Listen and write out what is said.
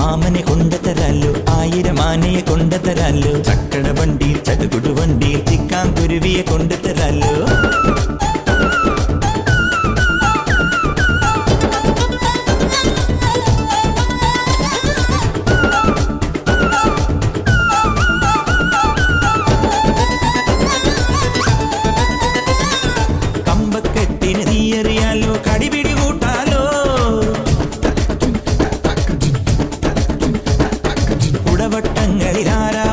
മാമനെ കൊണ്ടുതരാലോ, 1000 ആനയെ കൊണ്ടുതരാലോ, ചക്കട വണ്ടി ചടുകുടു വണ്ടി ചിക്കാംകുരുവിയെ കൊണ്ടുതരാലോ. കമ്പക്കെട്ടിന് നീയറിയാലോ, കടിപിടി കൂട്ടാലോ, ഉടവട്ടങ്ങളിലാരാ